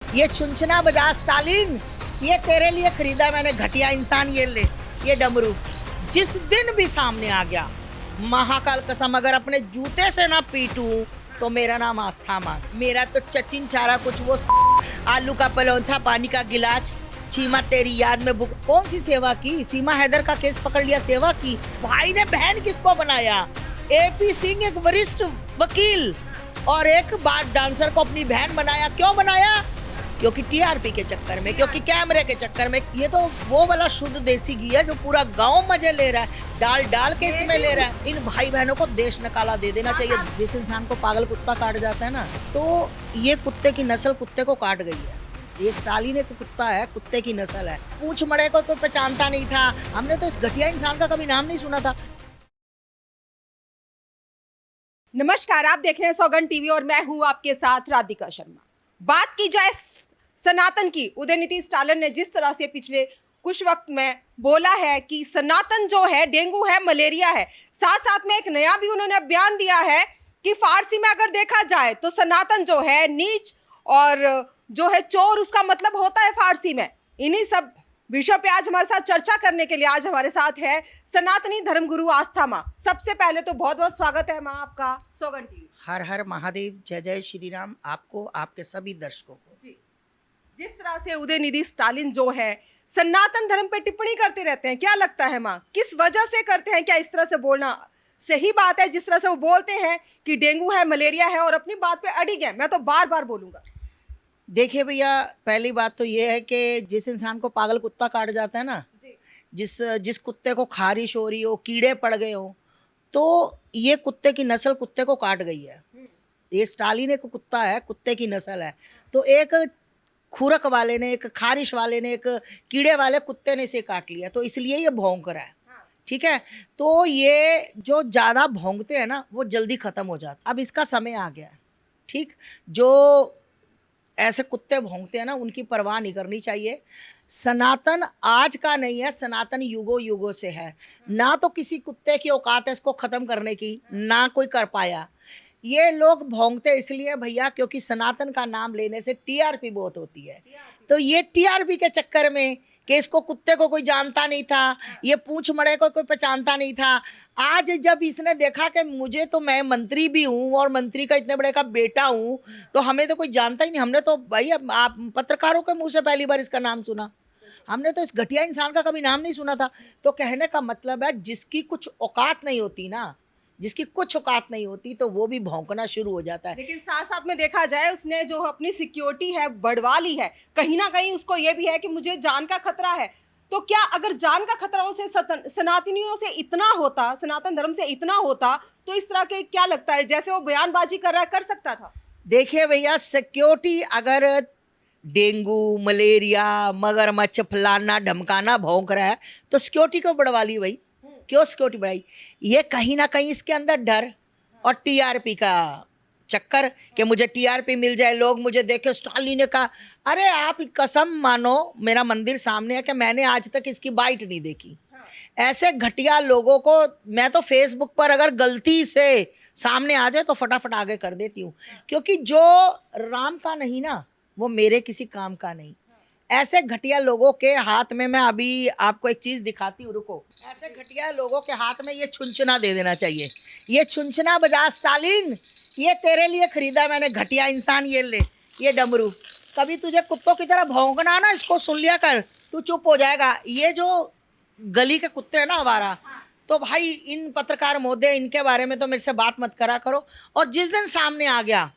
ये चुनचुना बजाज स्टालिन, ये तेरे लिए खरीदा मैंने घटिया इंसान। ये ले, ये डमरू जिस दिन भी सामने आ गया, महाकाल कसम अगर अपने जूते से ना पीटूं तो मेरा नाम आस्था मान। मेरा तो चचिन चारा कुछ वो आलू का पलौंथा, पानी का गिलास, चीमा तेरी याद में भूख। कौन सी सेवा की? सीमा हैदर का केस पकड़ लिया, सेवा की। भाई ने बहन किसको बनाया? एपी सिंह एक वरिष्ठ वकील और एक बार डांसर को अपनी बहन बनाया। क्यों बनाया? क्योंकि टीआरपी के चक्कर में, क्योंकि कैमरे के चक्कर में। ये तो वो वाला शुद्ध देसी घी है जो पूरा गांव मजे ले रहा है, डाल डाल के इसमें ले रहा है। इन भाई बहनों को देश निकाला दे देना चाहिए। जिस इंसान को पागल कुत्ता काट जाता है ना, तो ये कुत्ते की नस्ल कुत्ते को काट गई है। ये स्टालिन एक कुत्ता है, कुत्ते की नस्ल है। पूंछ मड़े को कोई पहचानता नहीं था। हमने तो इस घटिया इंसान का कभी नाम नहीं सुना था। नमस्कार, आप देख रहे हैं सौगंध टीवी और मैं हूं आपके साथ राधिका शर्मा। बात की जाए सनातन की, उदयनिधि स्टालिन ने जिस तरह से पिछले कुछ वक्त में बोला है कि सनातन जो है डेंगू है, मलेरिया है, साथ साथ में एक नया भी उन्होंने बयान दिया है कि फारसी में अगर देखा जाए तो सनातन जो है नीच और जो है चोर, उसका मतलब होता है फारसी में। इन्हीं सब विषयों पे आज हमारे साथ चर्चा करने के लिए आज हमारे साथ है सनातनी धर्मगुरु आस्था माँ। सबसे पहले तो बहुत बहुत स्वागत है माँ आपका सौगंध टीवी। हर हर महादेव, जय जय श्री राम आपको, आपके सभी दर्शकों को। जी, जिस तरह से उदयनिधि स्टालिन जो है सनातन धर्म पे टिप्पणी करते रहते हैं, क्या लगता है माँ किस वजह से करते हैं? क्या इस तरह से बोलना सही बात है? जिस तरह से वो बोलते हैं कि डेंगू है, मलेरिया है और अपनी बात पे अड़िग है, मैं तो बार बार बोलूंगा। देखिए भैया, पहली बात तो ये है कि जिस इंसान को पागल कुत्ता काट जाता है ना, जिस जिस कुत्ते को खारिश हो रही हो, कीड़े पड़ गए हो, तो ये कुत्ते की नस्ल कुत्ते को काट गई है। ये स्टालिन एक कुत्ता है, कुत्ते की नस्ल है। तो एक खुरक वाले ने, एक खारिश वाले ने, एक कीड़े वाले कुत्ते ने इसे काट लिया, तो इसलिए ये भौंक रहा है। ठीक है, तो ये जो ज़्यादा भौंकते हैं ना, वो जल्दी ख़त्म हो जाता। अब इसका समय आ गया है। ठीक, जो ऐसे कुत्ते भौंकते हैं ना, उनकी परवाह नहीं करनी चाहिए। सनातन आज का नहीं है, सनातन युगों युगों से है। ना तो किसी कुत्ते की औकात है इसको ख़त्म करने की, ना कोई कर पाया। ये लोग भौंकते इसलिए भैया क्योंकि सनातन का नाम लेने से टीआरपी बहुत होती है। तो ये टीआरपी के चक्कर में कि इसको कुत्ते को कोई जानता नहीं था, ये पूंछ मड़े को कोई पहचानता नहीं था। आज जब इसने देखा कि मुझे तो, मैं मंत्री भी हूँ और मंत्री का इतने बड़े का बेटा हूँ, तो हमें तो कोई जानता ही नहीं। हमने तो भाई आप पत्रकारों के मुंह से पहली बार इसका नाम सुना। हमने तो इस घटिया इंसान का कभी नाम नहीं सुना था। तो कहने का मतलब है जिसकी कुछ औकात नहीं होती ना, जिसकी कुछ औकात नहीं होती, तो वो भी भौंकना शुरू हो जाता है। लेकिन साथ साथ में देखा जाए उसने जो अपनी सिक्योरिटी है बढ़वा ली है, कहीं ना कहीं उसको ये भी है कि मुझे जान का खतरा है। तो क्या अगर जान का खतरा उसे सनातनियों से इतना होता, सनातन धर्म से इतना होता, तो इस तरह के क्या लगता है जैसे वो बयानबाजी कर रहा है, कर सकता था? देखिए भैया, सिक्योरिटी अगर डेंगू, मलेरिया, मगरमच्छ, फलाना ढमकाना भौंक रहा है तो सिक्योरिटी को बढ़वा ली भाई। क्यों सिक्योरिटी बढ़ाई? ये कहीं ना कहीं इसके अंदर डर और टीआरपी का चक्कर कि मुझे टीआरपी मिल जाए, लोग मुझे देखे। स्टालिन ने कहा, अरे आप कसम मानो, मेरा मंदिर सामने है, कि मैंने आज तक इसकी बाइट नहीं देखी। ऐसे घटिया लोगों को मैं तो फेसबुक पर अगर गलती से सामने आ जाए तो फटाफट आगे कर देती हूँ, क्योंकि जो राम का नहीं ना, वो मेरे किसी काम का नहीं। ऐसे घटिया लोगों के हाथ में, मैं अभी आपको एक चीज़ दिखाती हूँ, रुको। ऐसे घटिया लोगों के हाथ में ये छुनछुना दे देना चाहिए। ये छुनछुना बजाज स्टालिन, ये तेरे लिए खरीदा मैंने घटिया इंसान। ये ले, ये डमरू। कभी तुझे कुत्तों की तरह भौंकना ना, इसको सुन लिया कर, तू चुप हो जाएगा। ये जो गली के कुत्ते हैं ना आवारा, तो भाई इन पत्रकार महोदय, इनके बारे में तो मेरे से बात मत करा करो। और जिस दिन सामने आ गया,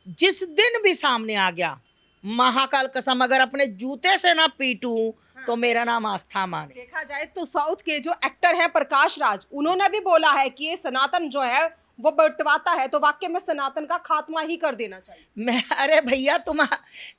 जिस दिन भी सामने आ गया, महाकाल कसम अगर अपने जूते से ना पीटूं तो मेरा नाम आस्था मान। देखा जाए तो साउथ के जो एक्टर हैं प्रकाश राज, उन्होंने भी बोला है कि ये सनातन जो है वो बंटवाता है, तो वाकई में सनातन का खात्मा ही कर देना चाहिए। मैं, अरे भैया तुम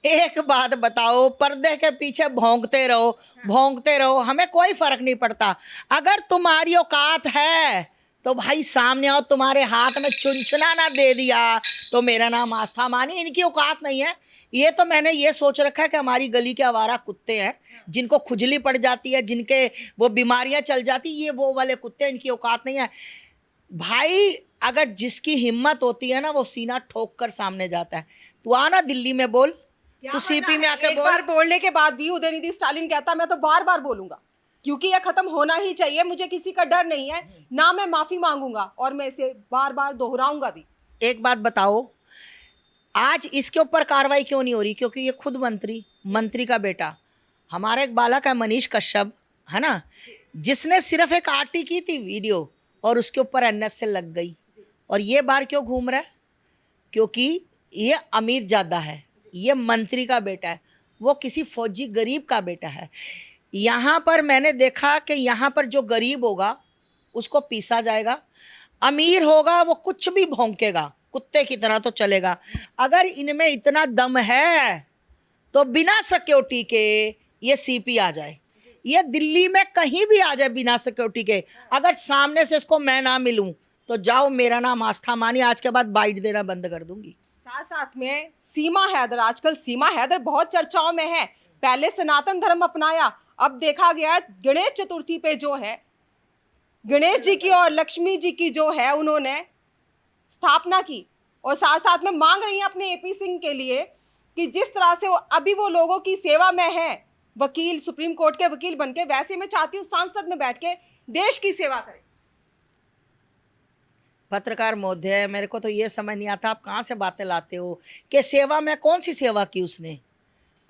एक बात बताओ, पर्दे के पीछे भौंकते रहो, भौंकते रहो, हमें कोई फर्क नहीं पड़ता। अगर तुम्हारी औकात है तो भाई सामने आओ, तुम्हारे हाथ में चुनचुना ना दे दिया तो मेरा नाम आस्था मानी। इनकी औकात नहीं है। ये तो मैंने ये सोच रखा है कि हमारी गली के आवारा कुत्ते हैं, जिनको खुजली पड़ जाती है, जिनके वो बीमारियां चल जाती, ये वो वाले कुत्ते, इनकी औकात नहीं है भाई। अगर जिसकी हिम्मत होती है ना, वो सीना ठोक कर सामने जाता है। तू आना दिल्ली में बोल, क्या तू पता सीपी में है, आके एक बोल। बार बोलने के बाद भी उदयनिधि स्टालिन कहता मैं तो बार बार बोलूंगा क्योंकि यह खत्म होना ही चाहिए, मुझे किसी का डर नहीं है, ना मैं माफी मांगूंगा और मैं इसे बार बार दोहराऊंगा भी। एक बात बताओ, आज इसके ऊपर कार्रवाई क्यों नहीं हो रही? क्योंकि ये खुद मंत्री का बेटा, हमारा एक बालक है मनीष कश्यप, है ना, जिसने सिर्फ एक आरटी की थी वीडियो और उसके ऊपर एनएस से लग गई। और ये बार क्यों घूम रहा है? क्योंकि ये अमीर ज्यादा है, ये मंत्री का बेटा है, वो किसी फौजी गरीब का बेटा है। यहाँ पर मैंने देखा कि यहाँ पर जो गरीब होगा उसको पीसा जाएगा, अमीर होगा वो कुछ भी भौंकेगा, कुत्ते की तरह तो चलेगा। अगर इनमें इतना दम है तो बिना सिक्योरिटी के ये सीपी आ जाए, ये दिल्ली में कहीं भी आ जाए बिना सिक्योरिटी के, अगर सामने से इसको मैं ना मिलूं तो जाओ, मेरा नाम आस्था मानी, आज के बाद बाइट देना बंद कर दूंगी। साथ साथ में सीमा हैदर, आजकल सीमा हैदर बहुत चर्चाओं में है। पहले सनातन धर्म अपनाया, अब देखा गया गणेश चतुर्थी पे जो है गणेश जी की और लक्ष्मी जी की जो है उन्होंने स्थापना की, और साथ साथ में मांग रही है अपने एपी सिंह के लिए कि जिस तरह से अभी वो लोगों की सेवा में है, वकील, सुप्रीम कोर्ट के वकील बनके, वैसे मैं चाहती हूँ सांसद में बैठ के देश की सेवा करें। पत्रकार महोदय, मेरे को तो ये समझ नहीं आता आप कहाँ से बातें लाते हो कि सेवा में कौन सी सेवा की उसने,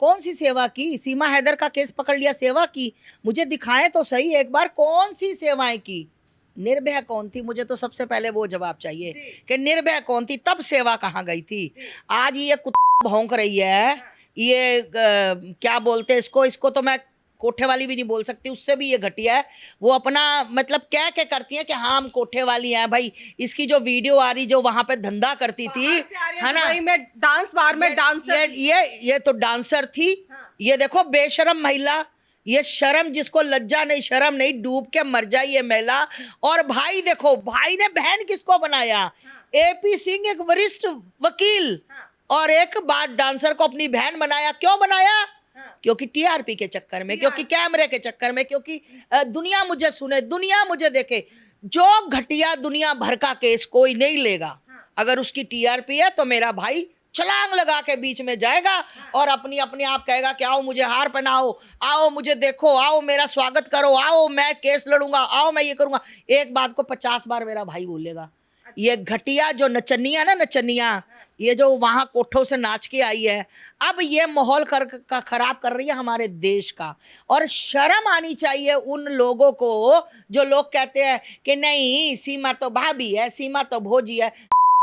कौन सी सेवा की? सीमा हैदर का केस पकड़ लिया, सेवा की? मुझे दिखाएं तो सही एक बार, कौन सी सेवाएं की? निर्भया कौन थी? मुझे तो सबसे पहले वो जवाब चाहिए कि निर्भया कौन थी, तब सेवा कहाँ गई थी? आज ये कुत्ता भौंक रही है, ये क्या बोलते हैं इसको तो मैं कोठे वाली भी नहीं बोल सकती, उससे भी ये घटिया है। वो अपना मतलब क्या क्या करती है कि हाँ हम कोठे वाली हैं भाई। इसकी जो वीडियो आ रही, जो वहां पे धंधा करती थी, है ना, में डांस बार में डांसर, ये तो डांसर थी। ये देखो बेशरम महिला, ये शर्म जिसको लज्जा नहीं शर्म नहीं, डूब के मर जाए ये महिला। और भाई देखो, भाई ने बहन किसको बनाया? एपी सिंह एक वरिष्ठ वकील और एक बार डांसर को अपनी बहन बनाया। क्यों बनाया? क्योंकि टीआरपी के चक्कर में, क्योंकि कैमरे के चक्कर में, क्योंकि दुनिया मुझे सुने, दुनिया मुझे देखे। जो घटिया दुनिया भर का केस कोई नहीं लेगा, अगर उसकी टीआरपी है तो मेरा भाई छलांग लगा के बीच में जाएगा और अपनी अपने आप कहेगा कि आओ मुझे हार पहनाओ, आओ मुझे देखो, आओ मेरा स्वागत करो, आओ मैं केस लड़ूंगा, आओ मैं ये करूंगा। एक बात को 50 बार मेरा भाई बोलेगा। ये घटिया जो नचनिया ना, नचनिया, ये जो वहां कोठों से नाच के आई है, अब ये माहौल खराब कर रही है हमारे देश का। और शर्म आनी चाहिए उन लोगों को जो लोग कहते हैं कि नहीं सीमा तो भाभी है, सीमा तो भोजी है।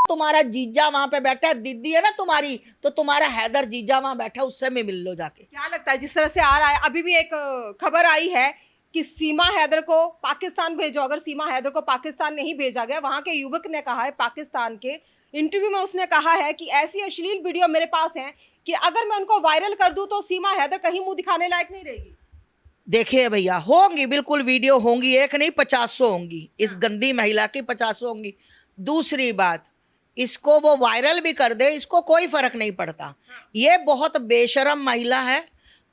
तुम्हारा जीजा वहां पे बैठा है, दीदी है ना तुम्हारी, तो तुम्हारा हैदर जीजा वहां बैठा है, उससे में मिल लो जाके। क्या लगता है जिस तरह से आ रहा है, अभी भी एक खबर आई है कि सीमा हैदर को पाकिस्तान भेजो। अगर सीमा हैदर को पाकिस्तान नहीं भेजा गया, वहां के युवक ने कहा है पाकिस्तान के इंटरव्यू में, उसने कहा है कि ऐसी अश्लील वीडियो मेरे पास हैं कि अगर मैं उनको वायरल कर दूं तो सीमा हैदर कहीं मुंह दिखाने लायक नहीं रहेगी। देखिए भैया, होंगी बिल्कुल वीडियो होंगी, एक नहीं 50 होंगी, इस गंदी महिला की 50 होंगी। दूसरी बात, इसको वो वायरल भी कर दे, इसको कोई फर्क नहीं पड़ता। ये बहुत बेशरम महिला है।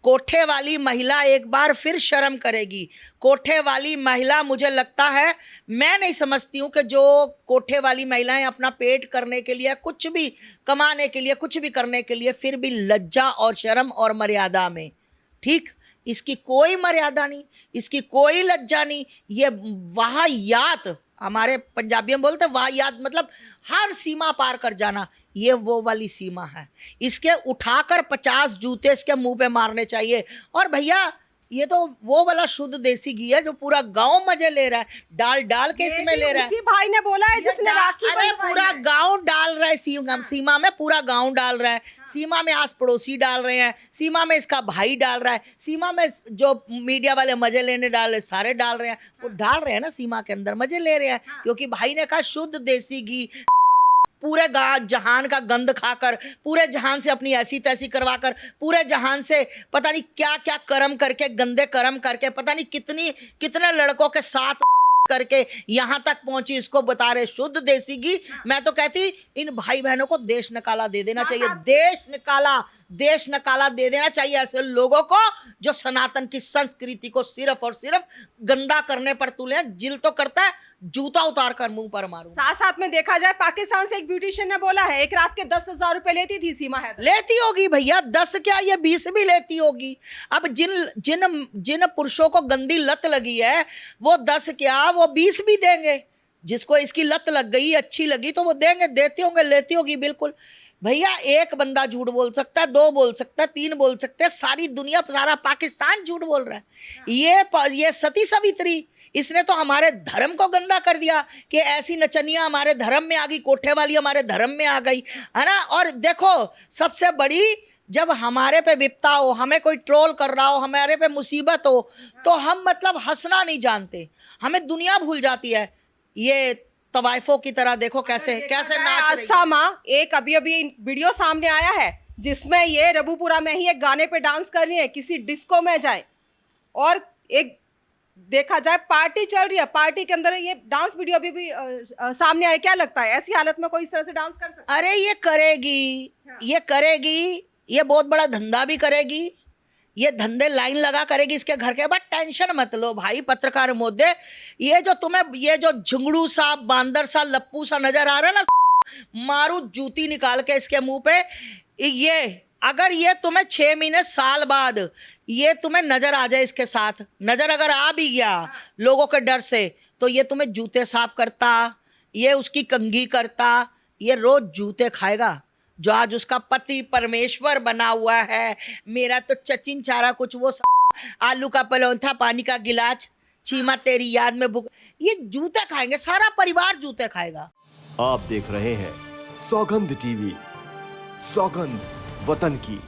कोठे वाली महिला एक बार फिर शर्म करेगी। कोठे वाली महिला, मुझे लगता है, मैं नहीं समझती हूँ कि जो कोठे वाली महिलाएं अपना पेट करने के लिए, कुछ भी कमाने के लिए, कुछ भी करने के लिए, फिर भी लज्जा और शर्म और मर्यादा में, ठीक, इसकी कोई मर्यादा नहीं, इसकी कोई लज्जा नहीं। ये वाहियात, हमारे पंजाबी में बोलते वाहियात, मतलब हर सीमा पार कर जाना, ये वो वाली सीमा है। इसके उठाकर 50 जूते इसके मुंह पे मारने चाहिए। और भैया ये तो वो वाला शुद्ध देसी घी है जो पूरा गांव मजे ले रहा है, डाल डाल के इसमें ले रहा है। उसी भाई ने बोला है जिसने राखी अरे बंधवाई पूरा है। गांव डाल रहा है सीमा में, पूरा गांव डाल रहा है। सीमा में आस पड़ोसी डाल रहे हैं, सीमा में इसका भाई डाल रहा है, सीमा में जो मीडिया वाले मजे लेने डाल रहे सारे डाल रहे हैं। वो डाल रहे हैं ना, सीमा के अंदर मजे ले रहे हैं, क्योंकि भाई ने कहा शुद्ध देसी घी, पूरे जहान का गंद खाकर, पूरे जहान से अपनी ऐसी तैसी करवाकर, पूरे जहान से पता नहीं क्या क्या कर्म करके, गंदे कर्म करके, पता नहीं कितने लड़कों के साथ करके यहाँ तक पहुंची, इसको बता रहे शुद्ध देसी घी। मैं तो कहती इन भाई बहनों को देश निकाला दे देना चाहिए, देश निकाला देश नकाला दे देना चाहिए ऐसे लोगों को जो सनातन की संस्कृति को सिर्फ और सिर्फ गंदा करने पर तुले। जिल तो करता है, जूता उतार कर मुंह पर मारूं। साथ साथ में देखा जाए, पाकिस्तान से एक ब्यूटिशियन ने बोला है एक रात के 10,000 रुपए लेती थी सीमा हैदर। लेती होगी भैया, 10 क्या ये 20 भी लेती होगी। अब जिन जिन जिन पुरुषों को गंदी लत लगी है वो 10 क्या वो 20 भी देंगे। जिसको इसकी लत लग गई, अच्छी लगी, तो वो देंगे, देते होंगे, लेती होगी बिल्कुल। भैया एक बंदा झूठ बोल सकता है, 2 बोल सकता है, 3 बोल सकते हैं, सारी दुनिया, सारा पाकिस्तान झूठ बोल रहा है। ये सती सावित्री, इसने तो हमारे धर्म को गंदा कर दिया कि ऐसी नचनिया हमारे धर्म में आ गई, कोठे वाली हमारे धर्म में आ गई, है ना। और देखो सबसे बड़ी, जब हमारे पे विपता हो, हमें कोई ट्रोल कर रहा हो, हमारे पे मुसीबत हो, तो हम मतलब हंसना नहीं जानते, हमें दुनिया भूल जाती है। ये तवाइफों की तरह देखो कैसे कैसे नाच रही है। आस्था माँ, एक अभी वीडियो सामने आया है जिसमें ये रबूपुरा में ही एक गाने पे डांस कर रही है, किसी डिस्को में जाए, और एक देखा जाए पार्टी चल रही है, पार्टी के अंदर ये डांस वीडियो अभी भी सामने आया। क्या लगता है ऐसी हालत में कोई इस तरह से डांस कर सकता है? अरे ये करेगी, ये करेगी, ये बहुत बड़ा धंधा भी करेगी, ये धंधे लाइन लगा करेगी इसके घर के। बट टेंशन मत लो भाई पत्रकार महोदय, ये जो तुम्हें ये जो झुंगड़ू सा, बांदर सा, लप्पू सा नजर आ रहा है ना, मारू जूती निकाल के इसके मुंह पे। ये अगर ये तुम्हें 6 महीने साल बाद ये तुम्हें नजर आ जाए, इसके साथ नजर अगर आ भी गया लोगों के डर से, तो ये तुम्हें जूते साफ करता, ये उसकी कंघी करता, ये रोज जूते खाएगा। जो आज उसका पति परमेश्वर बना हुआ है, मेरा तो चचिन चारा कुछ वो आलू का पलौंथा, पानी का गिलास, चीमा तेरी याद में भूख, ये जूते खाएंगे, सारा परिवार जूते खाएगा। आप देख रहे हैं सौगंध टीवी, सौगंध वतन की।